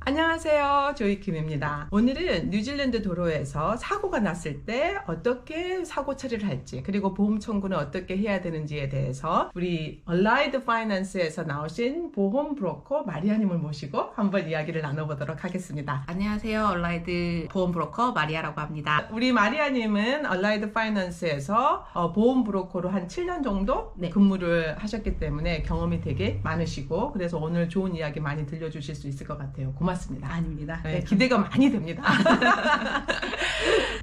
안녕하세요. 조이킴입니다. 오늘은 뉴질랜드 도로에서 사고가 났을 때 어떻게 사고 처리를 할지, 그리고 보험 청구는 어떻게 해야 되는지에 대해서 우리 얼라이드 파이낸스에서 나오신 보험 브로커 마리아님을 모시고 한번 이야기를 나눠보도록 하겠습니다. 안녕하세요. 얼라이드 보험 브로커 마리아라고 합니다. 우리 마리아님은 얼라이드 파이낸스에서 보험 브로커로 한 7년 정도 네. 근무를 하셨기 때문에 경험이 되게 많으시고, 그래서 오늘 좋은 이야기 많이 들려주실 수 있을 것 같아요. 고맙습니다. 아닙니다. 네, 기대가 많이 됩니다.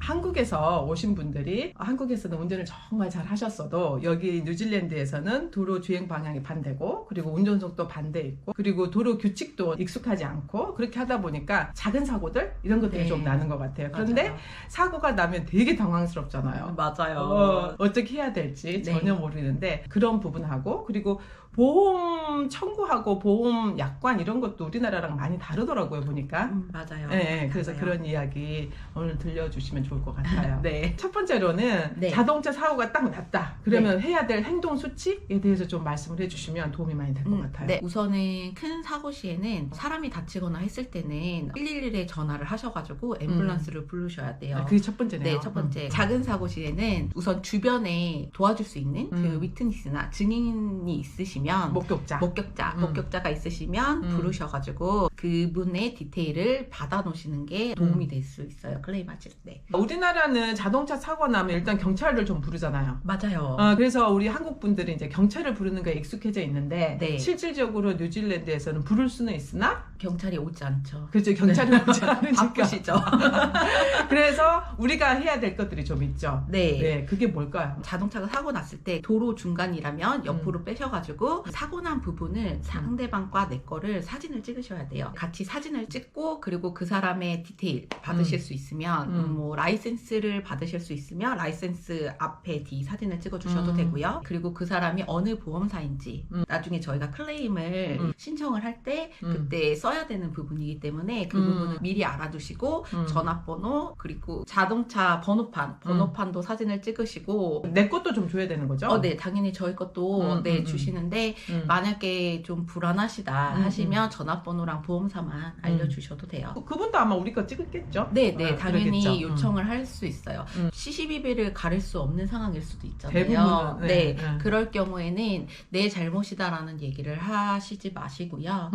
한국에서 오신 분들이 한국에서는 운전을 정말 잘 하셨어도 여기 뉴질랜드에서는 도로 주행 방향이 반대고, 그리고 운전석도 반대 있고, 그리고 도로 규칙도 익숙하지 않고, 그렇게 하다 보니까 작은 사고들 이런 것들이 네. 좀 나는 것 같아요. 그런데 맞아요. 사고가 나면 되게 당황스럽잖아요. 맞아요. 어떻게 해야 될지 네. 전혀 모르는데, 그런 부분하고, 그리고 보험 청구하고 보험 약관 이런 것도 우리나라랑 많이 다르더라고요, 보니까. 맞아요. 네, 그래서 맞아요. 그런 이야기 오늘 들려주시면 좋을 것 같아요. 네. 첫 번째로는 네. 자동차 사고가 딱 났다. 그러면 해야 될 행동 수칙에 대해서 좀 말씀을 해주시면 도움이 많이 될 것 같아요. 네. 우선은 큰 사고 시에는 사람이 다치거나 했을 때는 111에 전화를 하셔가지고 앰뷸런스를 부르셔야 돼요. 그게 첫 번째네요. 네, 첫 번째. 작은 사고 시에는 우선 주변에 도와줄 수 있는 그 위트니스나 증인이 있으시면 목격자가 있으시면 부르셔가지고 그분의 디테일을 받아놓으시는 게 도움이 될 수 있어요. 클레임 하실 때. 우리나라는 자동차 사고 나면 일단 경찰을 좀 부르잖아요. 맞아요. 그래서 우리 한국 분들은 이제 경찰을 부르는 거에 익숙해져 있는데, 네. 실질적으로 뉴질랜드에서는 부를 수는 있으나 경찰이 오지 않죠. 그렇죠. 경찰이 오지 않으니까. 바쁘시죠. 그래서 우리가 해야 될 것들이 좀 있죠. 네. 네, 그게 뭘까요? 자동차가 사고 났을 때 도로 중간이라면 옆으로 빼셔가지고 사고 난 부분을 상대방과 내 거를 사진을 찍으셔야 돼요. 같이 사진을 찍고, 그리고 그 사람의 디테일 받으실 수 있으면 뭐 라이센스를 받으실 수 있으면 라이센스 앞에 뒤 사진을 찍어주셔도 되고요. 그리고 그 사람이 어느 보험사인지 나중에 저희가 클레임을 신청을 할 때 그때 써야 되는 부분이기 때문에 그 부분을 미리 알아두시고 전화번호, 그리고 자동차 번호판도 사진을 찍으시고. 내 것도 좀 줘야 되는 거죠? 네, 당연히 저희 것도 주시는데 만약에 좀 불안하시다 하시면 전화번호랑 보험사만 알려주셔도 돼요. 그분도 아마 우리 거 찍었겠죠? 네, 당연히 그러겠죠. 요청을 할 수 있어요. CCTV를 가릴 수 없는 상황일 수도 있잖아요. 대부분은, 네. 그럴 경우에는 내 잘못이다라는 얘기를 하시지 마시고요.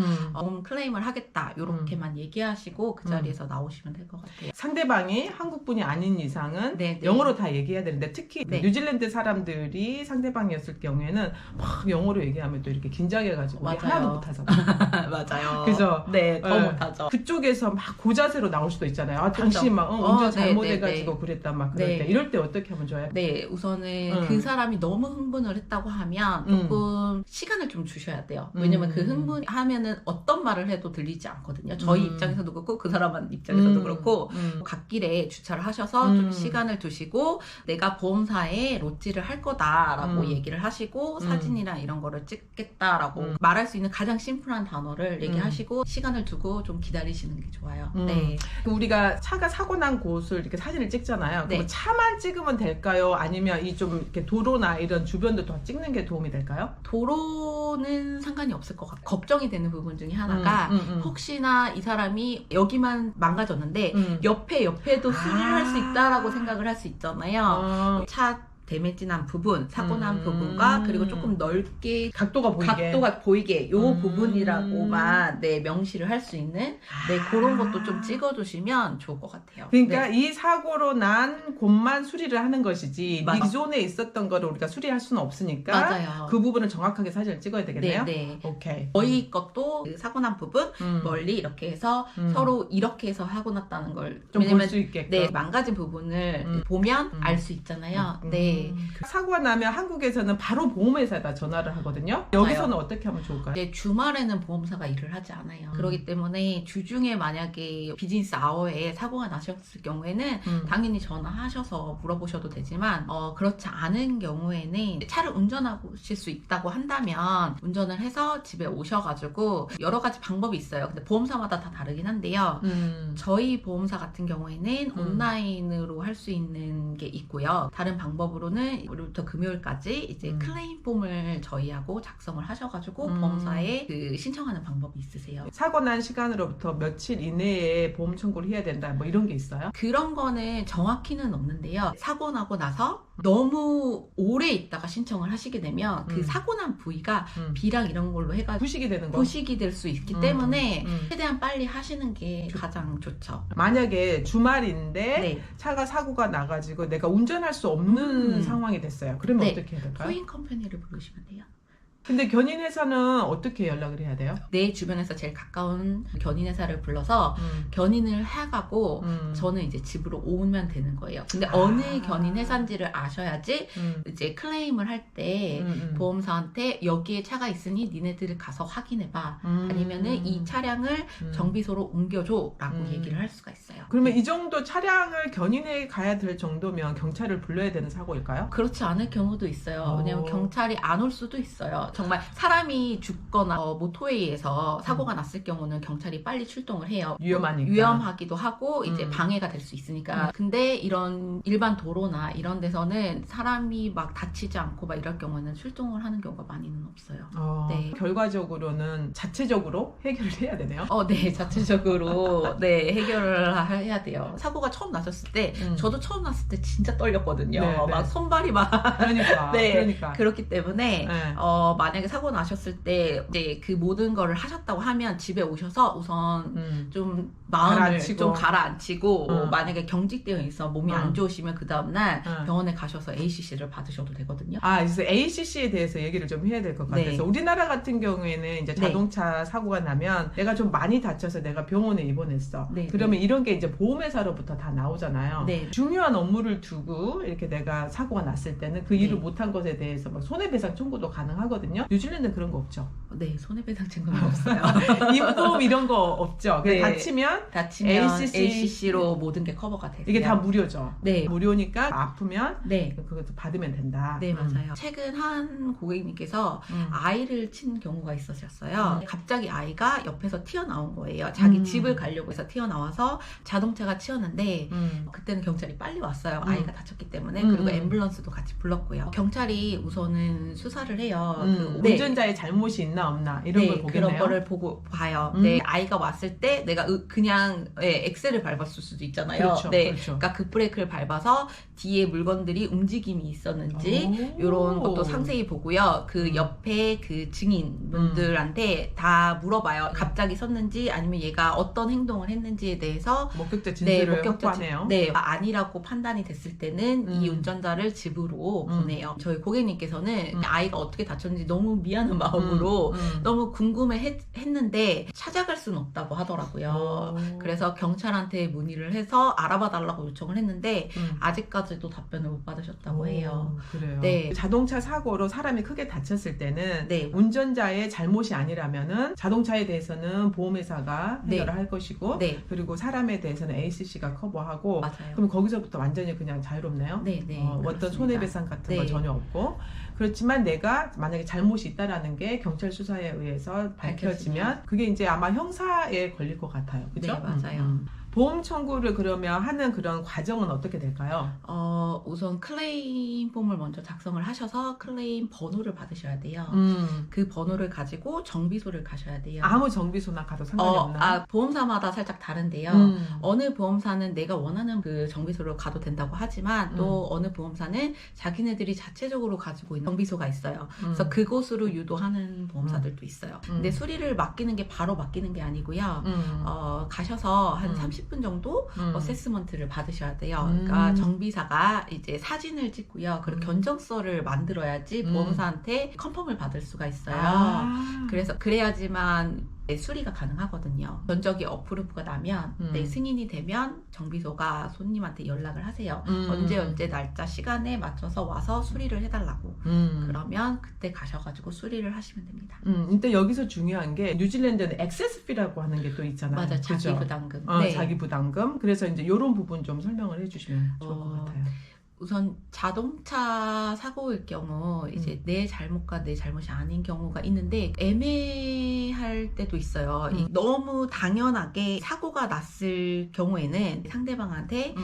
클레임을 하겠다 이렇게만 얘기하시고 그 자리에서 나오시면 될 것 같아요. 상대방이 한국분이 아닌 이상은 네. 영어로 다 얘기해야 되는데, 특히 네. 뉴질랜드 사람들이 상대방이었을 경우에는 막 영어로 얘기하면 또 이렇게 긴장해가지고 우리 맞아요. 하나도 못하잖아요. 맞아요. 그죠? 네, 더 네. 못하죠. 그쪽에서 막 고자세로 나올 수도 있잖아요. 그쵸. 당신 막 운전 네, 잘못해가지고 그랬다 막 그럴 네. 때, 이럴 때 어떻게 하면 좋아요? 네, 우선은 그 사람이 너무 흥분을 했다고 하면 조금 시간을 좀 주셔야 돼요. 왜냐면 그 흥분하면은 어떤 말을 해도 들리지 않거든요. 저희 입장에서도 그렇고 그 사람 입장에서도 그렇고, 갓길에 주차를 하셔서 좀 시간을 두시고 내가 보험사에 로찌를 할 거다라고 얘기를 하시고 사진이랑 이런 거를 찍겠다라고 말할 수 있는 가장 심플한 단어를 얘기하시고 시간을 두고 좀 기다리시는 게 좋아요. 네. 우리가 차가 사고 난 곳을 이렇게 사진을 찍잖아요. 네. 그럼 차만 찍으면 될까요? 아니면 이 좀 이렇게 도로나 이런 주변도 더 찍는 게 도움이 될까요? 도로는 상관이 없을 것 같아요. 걱정이 되는 부분 중에 하나가 혹시나 이 사람이 여기만 망가졌는데 옆에도 수리를 할 수 있다라고 생각을 할 수 있잖아요. 차 데미지 난 부분, 사고 난 부분과 그리고 조금 넓게 각도가 보이게 요 부분이라고만 명시를 할 수 있는 그런 것도 좀 찍어주시면 좋을 것 같아요. 그러니까 이 사고로 난 곳만 수리를 하는 것이지 맞아. 기존에 있었던 거를 우리가 수리할 수는 없으니까 맞아요. 그 부분을 정확하게 사진을 찍어야 되겠네요. 네. 오케이. 저희 것도 그 사고 난 부분 멀리 이렇게 해서 서로 이렇게 해서 사고 났다는 걸 좀 볼 수 있게끔. 망가진 부분을 보면 알 수 있잖아요. 사고가 나면 한국에서는 바로 보험회사에다 전화를 하거든요. 여기서는 어떻게 하면 좋을까요? 주말에는 보험사가 일을 하지 않아요. 그렇기 때문에 주중에 만약에 비즈니스 아워에 사고가 나셨을 경우에는 당연히 전화하셔서 물어보셔도 되지만 그렇지 않은 경우에는 차를 운전하실 수 있다고 한다면 운전을 해서 집에 오셔가지고 여러 가지 방법이 있어요. 근데 보험사마다 다 다르긴 한데요. 저희 보험사 같은 경우에는 온라인으로 할 수 있는 게 있고요. 다른 방법으로 전체적으로는 오늘부터 금요일까지 이제 클레임 폼을 저희하고 작성을 하셔가지고 보험사에 그 신청하는 방법이 있으세요. 사고 난 시간으로부터 며칠 이내에 보험 청구를 해야 된다 뭐 이런 게 있어요? 그런 거는 정확히는 없는데요. 사고 나고 나서 너무 오래 있다가 신청을 하시게 되면 그 사고 난 부위가 비랑 이런 걸로 해가지고 부식이 되는 거? 부식이 될 수 있기 때문에 최대한 빨리 하시는 게 가장 좋죠. 만약에 주말인데 네. 차가 사고가 나가지고 내가 운전할 수 없는 상황이 됐어요. 그러면 네. 어떻게 해야 될까요? 토잉 컴퍼니를 부르시면 돼요. 근데 견인회사는 어떻게 연락을 해야 돼요? 내 주변에서 제일 가까운 견인회사를 불러서 견인을 해가고 저는 이제 집으로 오면 되는 거예요. 근데 어느 견인회사인지를 아셔야지 이제 클레임을 할 때 보험사한테 여기에 차가 있으니 니네들 가서 확인해봐. 아니면은 이 차량을 정비소로 옮겨줘 라고 얘기를 할 수가 있어요. 그러면 이 정도 차량을 견인해 가야 될 정도면 경찰을 불러야 되는 사고일까요? 그렇지 않을 경우도 있어요. 왜냐면 경찰이 안 올 수도 있어요. 정말 사람이 죽거나 모토웨이에서 사고가 났을 경우는 경찰이 빨리 출동을 해요. 위험하니까. 위험하기도 하고 이제 방해가 될 수 있으니까. 근데 이런 일반 도로나 이런 데서는 사람이 막 다치지 않고 막 이럴 경우는 출동을 하는 경우가 많이는 없어요. 네. 결과적으로는 자체적으로 해결을 해야 되네요. 네, 자체적으로 네 해결을 해야 돼요. 사고가 처음 나셨을 때 저도 처음 났을 때 진짜 떨렸거든요. 네, 막 네. 손발이 막 그러니까. 네, 그러니까. 그렇기 때문에 네. 만약에 사고 나셨을 때 이제 그 모든 거를 하셨다고 하면 집에 오셔서 우선 좀 마음을 가라앉히고. 좀 가라앉히고 만약에 경직되어 있어 몸이 안 좋으시면 그 다음날 응. 병원에 가셔서 ACC를 받으셔도 되거든요. 그래서 ACC에 대해서 얘기를 좀 해야 될 것 같아서 네. 우리나라 같은 경우에는 이제 자동차 사고가 나면 내가 좀 많이 다쳐서 내가 병원에 입원했어. 네, 그러면 네. 이런 게 이제 보험회사로부터 다 나오잖아요. 네. 중요한 업무를 두고 이렇게 내가 사고가 났을 때는 그 일을 네. 못한 것에 대해서 막 손해배상 청구도 가능하거든요. 뉴질랜드 그런 거 없죠. 네, 손해배상 청구는 없어요. 입보험 이런 거 없죠. 네. 다치면 다치면 ACC ACC로 모든 게 커버가 되세요. 이게 다 무료죠. 네. 무료니까 아프면 네. 그것도 받으면 된다. 네, 맞아요. 최근 한 고객님께서 아이를 친 경우가 있으셨어요. 갑자기 아이가 옆에서 튀어나온 거예요. 자기 집을 가려고 해서 튀어나와서 자동차가 치였는데 그때는 경찰이 빨리 왔어요. 아이가 다쳤기 때문에. 그리고 앰뷸런스도 같이 불렀고요. 경찰이 우선은 수사를 해요. 네. 운전자의 잘못이 있나 없나 이런 걸 보겠네요. 그런 거를 보고 봐요. 네, 아이가 왔을 때 내가 그냥 엑셀을 밟았을 수도 있잖아요. 그렇죠, 네, 그렇죠. 그러니까 급브레이크를 밟아서 뒤에 물건들이 움직임이 있었는지 이런 것도 상세히 보고요. 그 옆에 그 증인분들한테 다 물어봐요. 갑자기 섰는지 아니면 얘가 어떤 행동을 했는지에 대해서 목격자 진술을 확보하네요. 네, 아니라고 판단이 됐을 때는 이 운전자를 집으로 보내요. 저희 고객님께서는 아이가 어떻게 다쳤는지 너무 미안한 마음으로 너무 궁금해했는데 찾아갈 수는 없다고 하더라고요. 그래서 경찰한테 문의를 해서 알아봐 달라고 요청을 했는데 아직까지도 답변을 못 받으셨다고 해요. 그래요. 네. 자동차 사고로 사람이 크게 다쳤을 때는 네. 운전자의 잘못이 아니라면은 자동차에 대해서는 보험회사가 해결을 네. 할 것이고 네. 그리고 사람에 대해서는 ACC가 커버하고 맞아요. 그럼 거기서부터 완전히 그냥 자유롭네요. 네, 네. 어떤 그렇습니다. 손해배상 같은 거 네. 전혀 없고 그렇지만 내가 만약에 잘못이 있다라는 게 경찰 수사에 의해서 밝혀지면 그게 이제 아마 형사에 걸릴 것 같아요. 그죠? 네, 맞아요. 보험 청구를 그러면 하는 그런 과정은 어떻게 될까요? 우선 클레임 폼을 먼저 작성을 하셔서 클레임 번호를 받으셔야 돼요. 그 번호를 가지고 정비소를 가셔야 돼요. 아무 정비소나 가도 상관이 없나요? 보험사마다 살짝 다른데요. 어느 보험사는 내가 원하는 그 정비소로 가도 된다고 하지만 또 어느 보험사는 자기네들이 자체적으로 가지고 있는 정비소가 있어요. 그래서 그곳으로 유도하는 보험사들도 있어요. 근데 수리를 맡기는 게 바로 맡기는 게 아니고요. 가셔서 한 30분 정도 어세스먼트를 받으셔야 돼요. 그러니까 정비사가 이제 사진을 찍고요. 그리고 견적서를 만들어야지 보험사한테 컨펌을 받을 수가 있어요. 그래서 그래야지만 수리가 가능하거든요. 견적이 어프로브가 나면 승인이 되면 정비소가 손님한테 연락을 하세요. 언제 날짜 시간에 맞춰서 와서 수리를 해달라고. 그러면 그때 가셔가지고 수리를 하시면 됩니다. 근데 여기서 중요한 게 뉴질랜드는 액세스피라고 하는 게 또 있잖아요. 맞아, 자기 부담금. 네. 자기 부담금. 그래서 이제 이런 부분 좀 설명을 해주시면 좋을 것 같아요. 우선 자동차 사고일 경우 이제 내 잘못과 내 잘못이 아닌 경우가 있는데 애매할 때도 있어요. 너무 당연하게 사고가 났을 경우에는 상대방한테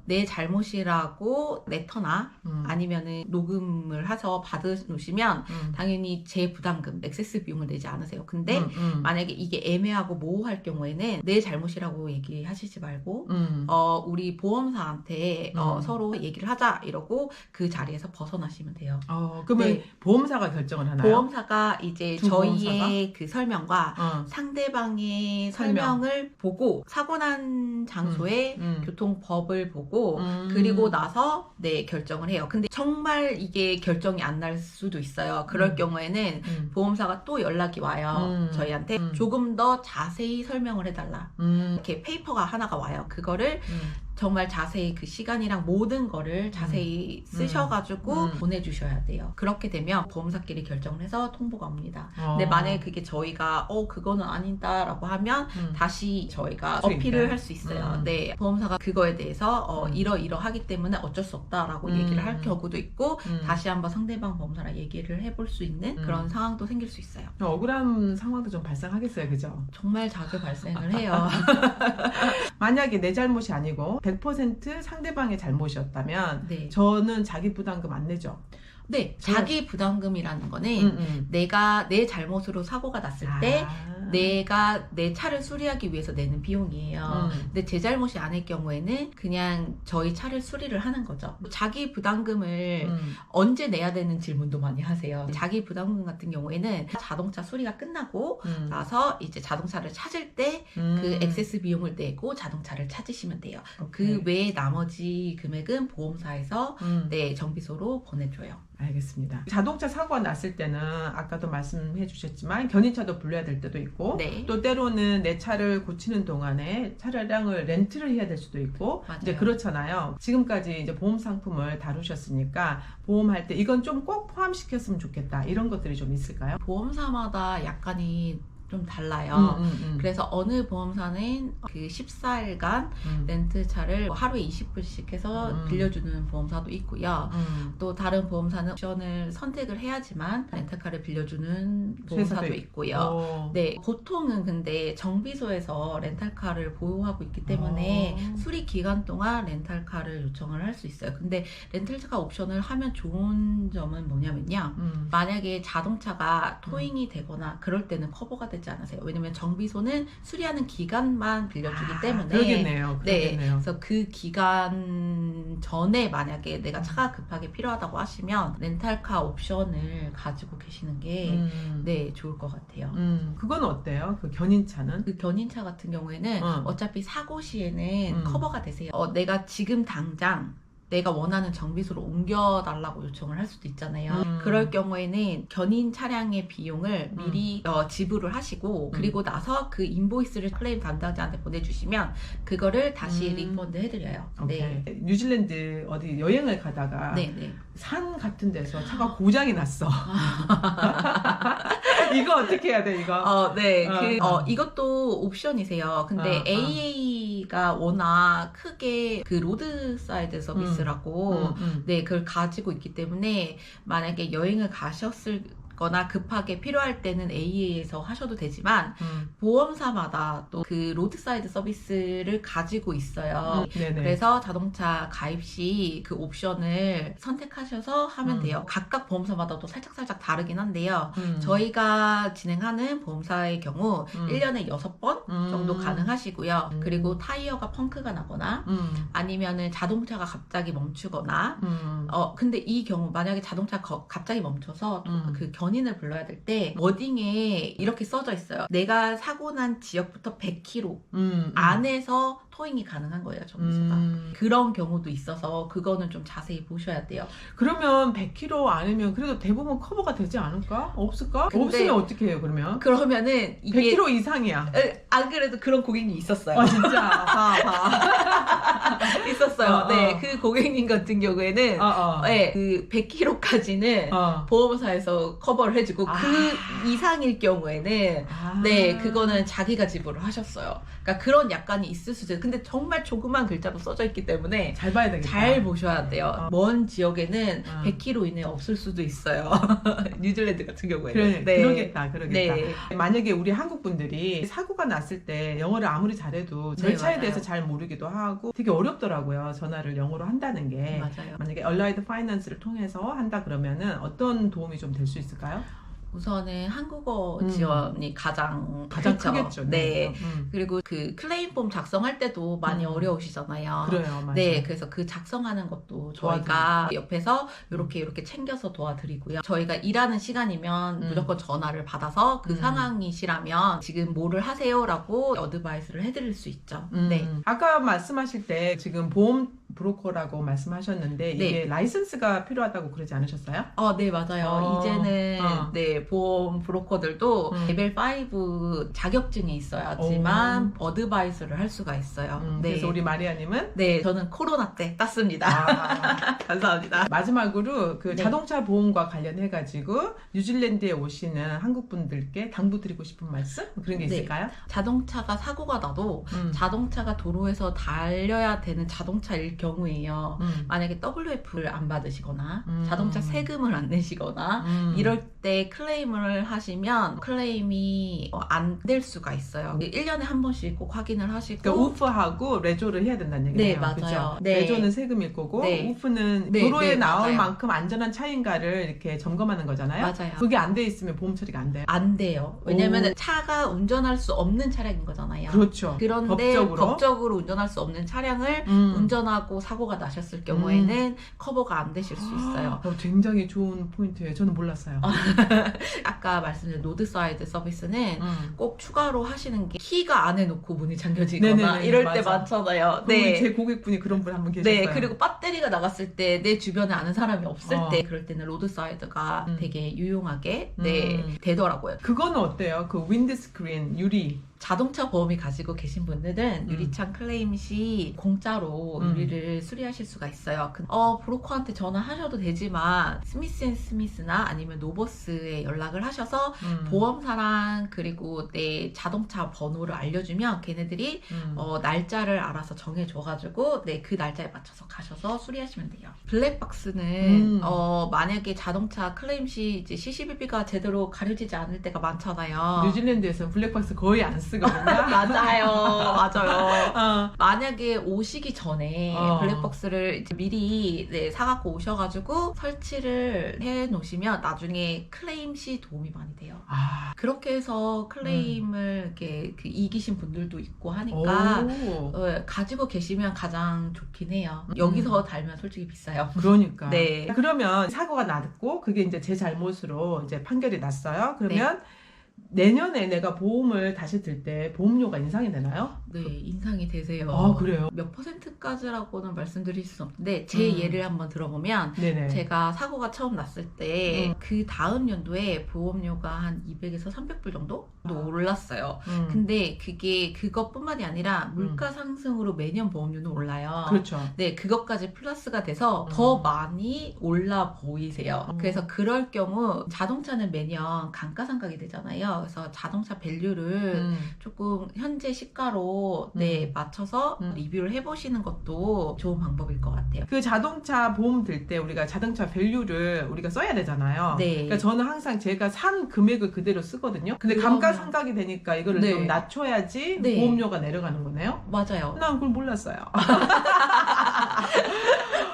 내 잘못이라고 레터나 아니면은 녹음을 해서 받으시면 당연히 제 부담금, 액세스 비용을 내지 않으세요. 근데 만약에 이게 애매하고 모호할 경우에는 내 잘못이라고 얘기하시지 말고 우리 보험사한테 서로 얘기를 하자 이러고 그 자리에서 벗어나시면 돼요. 그러면 네. 보험사가 결정을 하나요? 보험사가 이제 저희의 그 설명과 상대방의 설명. 설명을 보고 사고 난 장소의 교통법을 보고 그리고 나서 네 결정을 해요. 근데 정말 이게 결정이 안 날 수도 있어요. 그럴 경우에는 보험사가 또 연락이 와요. 저희한테 조금 더 자세히 설명을 해달라. 이렇게 페이퍼가 하나가 와요. 그거를 정말 자세히 그 시간이랑 모든 거를 자세히 쓰셔가지고 보내주셔야 돼요. 그렇게 되면 보험사끼리 결정을 해서 통보가 옵니다. 근데 만약에 그게 저희가 그거는 아니다라고 하면 다시 저희가 어필을 할 수 있어요. 네, 보험사가 그거에 대해서 이러이러하기 때문에 어쩔 수 없다라고 얘기를 할 경우도 있고 다시 한번 상대방 보험사랑 얘기를 해볼 수 있는 그런 상황도 생길 수 있어요. 억울한 상황도 좀 발생하겠어요, 그죠? 정말 자주 발생을 해요. 만약에 내 잘못이 아니고 100% 상대방의 잘못이었다면 네. 저는 자기 부담금 안 내죠. 네, 자기 부담금이라는 거는 내가 내 잘못으로 사고가 났을 때 내가 내 차를 수리하기 위해서 내는 비용이에요. 근데 제 잘못이 아닐 경우에는 그냥 저희 차를 수리를 하는 거죠. 자기 부담금을 언제 내야 되는 질문도 많이 하세요. 자기 부담금 같은 경우에는 자동차 수리가 끝나고 나서 이제 자동차를 찾을 때 그 액세스 비용을 내고 자동차를 찾으시면 돼요. 그 외에 나머지 금액은 보험사에서 네, 정비소로 보내줘요. 알겠습니다. 자동차 사고가 났을 때는 아까도 말씀해 주셨지만 견인차도 불러야 될 때도 있고 네. 또 때로는 내 차를 고치는 동안에 차량을 렌트를 해야 될 수도 있고 맞아요. 이제 그렇잖아요. 지금까지 이제 보험 상품을 다루셨으니까 보험할 때 이건 좀 꼭 포함시켰으면 좋겠다 이런 것들이 좀 있을까요? 보험사마다 약간이 좀 달라요. 그래서 어느 보험사는 그 14일간 렌트차를 하루에 20분씩 해서 빌려주는 보험사도 있고요. 또 다른 보험사는 옵션을 선택을 해야지만 렌탈카를 빌려주는 보험사도 있고요. 네, 보통은 근데 정비소에서 렌탈카를 보유하고 있기 때문에 수리 기간 동안 렌탈카를 요청을 할 수 있어요. 근데 렌탈카 옵션을 하면 좋은 점은 뭐냐면요. 만약에 자동차가 토잉이 되거나 그럴 때는 커버가 되지 않으세요. 왜냐면 정비소는 수리하는 기간만 빌려주기 때문에. 그러겠네요. 네. 그래서 그 기간 전에 만약에 내가 차가 급하게 필요하다고 하시면 렌탈카 옵션을 가지고 계시는 게 네, 좋을 것 같아요. 그건 어때요? 그 견인차는? 그 견인차 같은 경우에는 어차피 사고 시에는 커버가 되세요. 내가 지금 당장 내가 원하는 정비소로 옮겨달라고 요청을 할 수도 있잖아요. 그럴 경우에는 견인 차량의 비용을 미리 지불을 하시고 그리고 나서 그 인보이스를 클레임 담당자한테 보내주시면 그거를 다시 리펀드 해드려요. 네. 뉴질랜드 어디 여행을 가다가 네. 산 같은 데서 차가 고장이 났어. 이거 어떻게 해야 돼, 이거? 네. 이것도 옵션이세요. 근데 AA가 워낙 크게 그 로드사이드 서비스라고 네, 그걸 가지고 있기 때문에 만약에 여행을 가셨을 거나 급하게 필요할 때는 AA에서 하셔도 되지만 보험사마다 또 그 로드사이드 서비스를 가지고 있어요. 그래서 자동차 가입 시 그 옵션을 선택하셔서 하면 돼요. 각각 보험사마다 또 살짝 다르긴 한데요. 저희가 진행하는 보험사의 경우 1년에 6번 정도 가능하시고요. 그리고 타이어가 펑크가 나거나 아니면은 자동차가 갑자기 멈추거나 근데 이 경우 만약에 자동차가 갑자기 멈춰서 그 견인을 불러야 될 때 워딩에 이렇게 써져 있어요. 내가 사고 난 지역부터 100km 안에서 토잉이 가능한 거예요, 정비소가. 그런 경우도 있어서 그거는 좀 자세히 보셔야 돼요. 그러면 100km 아니면 그래도 대부분 커버가 되지 않을까? 없을까? 없으면 어떻게 해요, 그러면? 그러면은 이게 100km 이상이야. 안 그래도 그런 고객님 있었어요. 아, 진짜? 봐. 있었어요. 네, 그 고객님 같은 경우에는 네, 그 100km까지는 보험사에서 커버를 해주고 그 이상일 경우에는 네, 그거는 자기가 지불을 하셨어요. 그러니까 그런 약관이 있을 수도 있어요. 근데 정말 조그만 글자로 써져 있기 때문에 잘 봐야 되겠다. 잘 보셔야 돼요. 어. 먼 지역에는 어. 100km 이내 없을 수도 있어요. 뉴질랜드 같은 경우에는. 그러겠다. 네. 만약에 우리 한국 분들이 사고가 났을 때 영어를 아무리 잘해도 절차에 맞아요. 대해서 잘 모르기도 하고 되게 어렵더라고요. 전화를 영어로 한다는 게. 맞아요. 만약에 Allied Finance를 통해서 한다 그러면은 어떤 도움이 좀 될 수 있을까요? 우선은 한국어 지원이 가장 크겠죠. 네. 그리고 그 클레임 폼 작성할 때도 많이 어려우시잖아요. 그래요, 맞아요. 네, 그래서 그 작성하는 것도 저희가 옆에서 이렇게 챙겨서 도와드리고요. 저희가 일하는 시간이면 무조건 전화를 받아서 그 상황이시라면 지금 뭐를 하세요라고 어드바이스를 해드릴 수 있죠. 네. 아까 말씀하실 때 지금 보험 브로커라고 말씀하셨는데 이게 네. 라이선스가 필요하다고 그러지 않으셨어요? 네, 맞아요. 이제는 네, 보험 브로커들도 레벨 5 자격증이 있어야지만 어드바이스를 할 수가 있어요. 네. 그래서 우리 마리아님은 네, 저는 코로나 때 땄습니다. 감사합니다. 마지막으로 그 네. 자동차 보험과 관련해가지고 뉴질랜드에 오시는 한국 분들께 당부드리고 싶은 말씀? 그런 게 네. 있을까요? 자동차가 사고가 나도 자동차가 도로에서 달려야 되는 자동차일 경우에요. 만약에 WF를 안 받으시거나 자동차 세금을 안 내시거나 이럴 때 클레임을 하시면 클레임이 안 될 수가 있어요. 1년에 한 번씩 꼭 확인을 하시고 그러니까 우프하고 레조를 해야 된다는 얘기네요. 네, 맞아요. 그죠? 네. 레조는 세금일 거고 네. 우프는 네, 도로에 네, 나올 맞아요. 만큼 안전한 차인가를 이렇게 점검하는 거잖아요. 맞아요. 그게 안 돼 있으면 보험 처리가 안 돼요. 안 돼요. 왜냐면 차가 운전할 수 없는 차량인 거잖아요. 그렇죠. 그런데 법적으로? 법적으로 운전할 수 없는 차량을 운전하고 사고가 나셨을 경우에는 커버가 안 되실 수 있어요. 굉장히 좋은 포인트예요. 저는 몰랐어요. 아까 말씀드린 로드사이드 서비스는 꼭 추가로 하시는 게 키가 안에 놓고 문이 잠겨지거나 네네네, 이럴 맞아. 때 많잖아요. 네. 제 고객분이 그런 분 한 분 계셨어요. 네, 그리고 배터리가 나갔을 때 내 주변에 아는 사람이 없을 어. 때 그럴 때는 로드사이드가 되게 유용하게 되더라고요. 그거는 어때요? 그 윈드스크린 유리. 자동차 보험이 가지고 계신 분들은 유리창 클레임 시 공짜로 유리를 수리하실 수가 있어요. 브로커한테 전화하셔도 되지만 스미스앤스미스나 아니면 노버스에 연락을 하셔서 보험사랑 그리고 내 자동차 번호를 알려주면 걔네들이 날짜를 알아서 정해줘가지고 그 날짜에 맞춰서 가셔서 수리하시면 돼요. 블랙박스는 만약에 자동차 클레임 시 이제 CCBB가 제대로 가려지지 않을 때가 많잖아요. 뉴질랜드에서는 블랙박스 거의 안 쓰거든요. 맞아요. 만약에 오시기 전에 블랙박스를 이제 미리 사갖고 오셔가지고 설치를 해 놓으시면 나중에 클레임 시 도움이 많이 돼요. 그렇게 해서 클레임을 이렇게 이기신 분들도 있고 하니까 가지고 계시면 가장 좋긴 해요. 여기서 달면 솔직히 비싸요. 그러니까. 네. 그러면 사고가 났고 그게 이제 제 잘못으로 이제 판결이 났어요. 그러면 내년에 내가 보험을 다시 들 때 보험료가 인상이 되나요? 네, 인상이 되세요. 그래요? 몇 %까지라고는 말씀드릴 수 없는데 제 예를 한번 들어보면 네네. 제가 사고가 처음 났을 때 그 다음 연도에 보험료가 한 200에서 300불 정도 올랐어요. 근데 그것뿐만이 아니라 물가 상승으로 매년 보험료는 올라요. 그렇죠. 네, 그것까지 플러스가 돼서 더 많이 올라 보이세요. 그래서 그럴 경우 자동차는 매년 감가상각이 되잖아요. 그래서 자동차 밸류를 조금 현재 시가로 맞춰서 리뷰를 해보시는 것도 좋은 방법일 것 같아요. 그 자동차 보험 들 때 우리가 자동차 밸류를 우리가 써야 되잖아요. 네. 그러니까 저는 항상 제가 산 금액을 그대로 쓰거든요. 근데 그럼요. 감가상각이 되니까 이거를 네. 좀 낮춰야지 네. 보험료가 내려가는 거네요. 맞아요. 난 그걸 몰랐어요.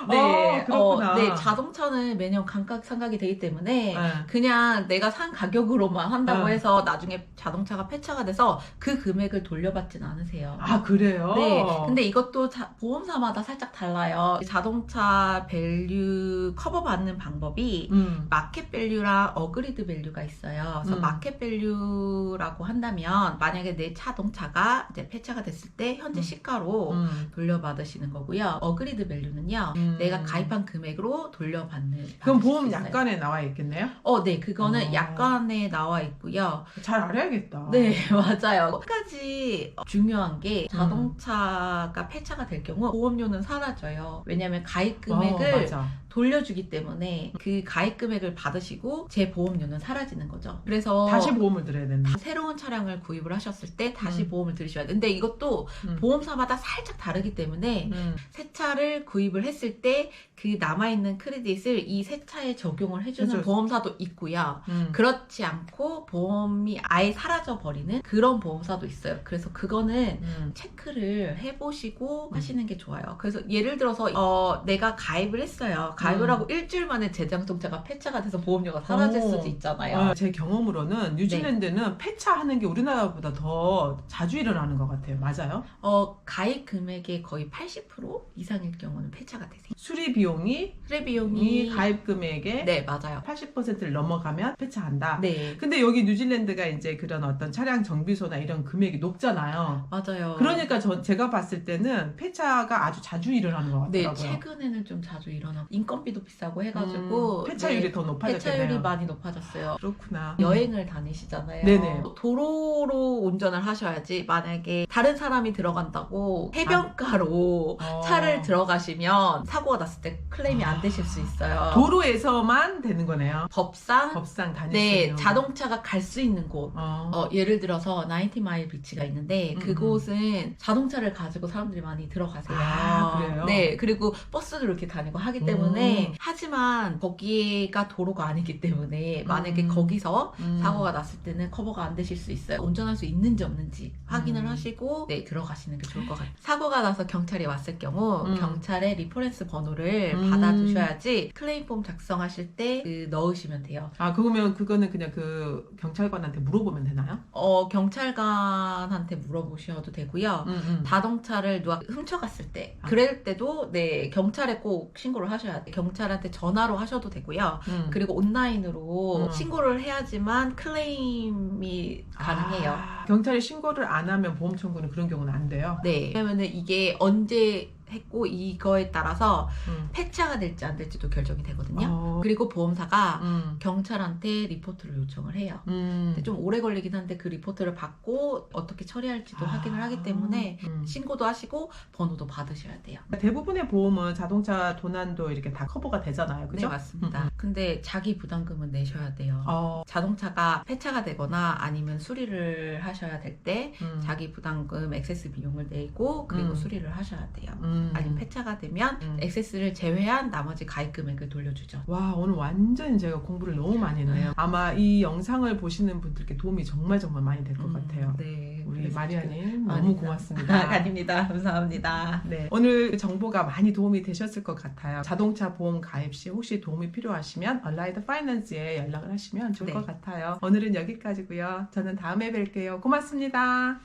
네, 그렇구나. 네, 자동차는 매년 감가상각이 되기 때문에 네. 그냥 내가 산 가격으로만 한다고 네. 해서 나중에 자동차가 폐차가 돼서 그 금액을 돌려받진 않으세요. 그래요? 네, 근데 이것도 보험사마다 살짝 달라요. 자동차 밸류 커버받는 방법이 마켓 밸류랑 어그리드 밸류가 있어요. 그래서 마켓 밸류라고 한다면 만약에 내 자동차가 이제 폐차가 됐을 때 현재 시가로 돌려받으시는 거고요. 어그리드 밸류는요. 내가 가입한 정산 금액으로 돌려받는. 그럼 받으실 보험 수 있어요. 약관에 나와 있겠네요? 네, 그거는 어. 약관에 나와 있고요. 잘 알아야겠다. 네, 맞아요. 한 가지 중요한 게 자동차가 폐차가 될 경우 보험료는 사라져요. 왜냐하면 가입 금액을 맞아. 돌려주기 때문에 그 가입 금액을 받으시고 제 보험료는 사라지는 거죠. 그래서 다시 보험을 들어야 된다. 새로운 차량을 구입을 하셨을 때 다시 음. 보험을 들으셔야 돼요. 근데 이것도 보험사마다 살짝 다르기 때문에 새 차를 구입을 했을 때 그 남아있는 크레딧을 이 새 차에 적용을 해주는 그래서- 보험사도 있고요. 그렇지 않고 보험이 아예 사라져 버리는 그런 보험사도 있어요. 그래서 그거는 체크를 해보시고 하시는 게 좋아요. 그래서 예를 들어서 내가 가입을 했어요. 가입을 하고 일주일 만에 제 자동차가 폐차가 돼서 보험료가 사라질 수도 있잖아요. 제 경험으로는 뉴질랜드는 폐차하는 게 우리나라보다 더 자주 일어나는 것 같아요. 맞아요? 가입 금액의 거의 80% 이상일 경우는 폐차가 되세요. 수리 비용이 수리 이 비용이 가입 금액의 네, 맞아요. 80%를 넘어가면 폐차한다. 네, 근데 여기 뉴질랜드가 이제 그런 어떤 차량 정비소나 이런 금액이 높잖아요. 맞아요. 그러니까 제가 봤을 때는 폐차가 아주 자주 일어나는 것 네, 같더라고요. 최근에는 좀 자주 일어나고 인건비도 비싸고 해가지고 폐차율이 네, 더 높아졌겠네요. 폐차율이 많이 높아졌어요. 그렇구나. 여행을 다니시잖아요. 네네. 도로로 운전을 하셔야지 만약에 다른 사람이 들어간다고 해변가로 차를 들어가시면 사고가 났을 때 클레임이 안 되실 수 있어요. 도로에서만 되는 거네요. 법상 법상 다닐 수 네, 있는. 자동차가 갈 수 있는 곳. 예를 들어서 90마일 비치가 있는데 그곳은 자동차를 가지고 사람들이 많이 들어가세요. 아, 그래요? 네, 그리고 버스도 이렇게 다니고 하기 때문에 하지만 거기가 도로가 아니기 때문에 만약에 거기서 사고가 났을 때는 커버가 안 되실 수 있어요. 운전할 수 있는지 없는지 확인을 하시고 네, 들어가시는 게 좋을 것 같아요. 사고가 나서 경찰이 왔을 경우 경찰의 리퍼런스 번호를 받아두셔야지 클레임 폼 작성하실 때 그 넣으시면 돼요. 그러면 그거는 그냥 그 경찰관한테 물어보면 되나요? 경찰관한테 물어보셔도 되고요. 자동차를 누가 훔쳐갔을 때 그럴 때도 네, 경찰에 꼭 신고를 하셔야 돼요. 경찰한테 전화로 하셔도 되고요. 그리고 온라인으로 신고를 해야지만 클레임이 가능해요. 경찰이 신고를 안 하면 보험 청구는 그런 경우는 안 돼요? 네. 왜냐면은 이게 언제 했고 이거에 따라서 폐차가 될지 안 될지도 결정이 되거든요. 그리고 보험사가 경찰한테 리포트를 요청을 해요. 근데 좀 오래 걸리긴 한데 그 리포트를 받고 어떻게 처리할지도 확인을 하기 때문에 신고도 하시고 번호도 받으셔야 돼요. 대부분의 보험은 자동차 도난도 이렇게 다 커버가 되잖아요. 네, 그죠? 맞습니다. 근데 자기 부담금은 내셔야 돼요. 자동차가 폐차가 되거나 아니면 수리를 하셔야 될 때 자기 부담금 액세스 비용을 내고 그리고 수리를 하셔야 돼요. 아니면 폐차가 되면 액세스를 제외한 나머지 가입 금액을 돌려주죠. 와, 오늘 완전 제가 공부를 너무 많이 했네요. 아마 이 영상을 보시는 분들께 도움이 정말 많이 될 것 같아요. 네, 우리 마리아님 너무 아닙니다. 고맙습니다. 아닙니다. 감사합니다. 네, 오늘 정보가 많이 도움이 되셨을 것 같아요. 자동차 보험 가입 시 혹시 도움이 필요하시면 얼라이드 파이낸스에 연락을 하시면 좋을 네. 것 같아요. 오늘은 여기까지고요. 저는 다음에 뵐게요. 고맙습니다.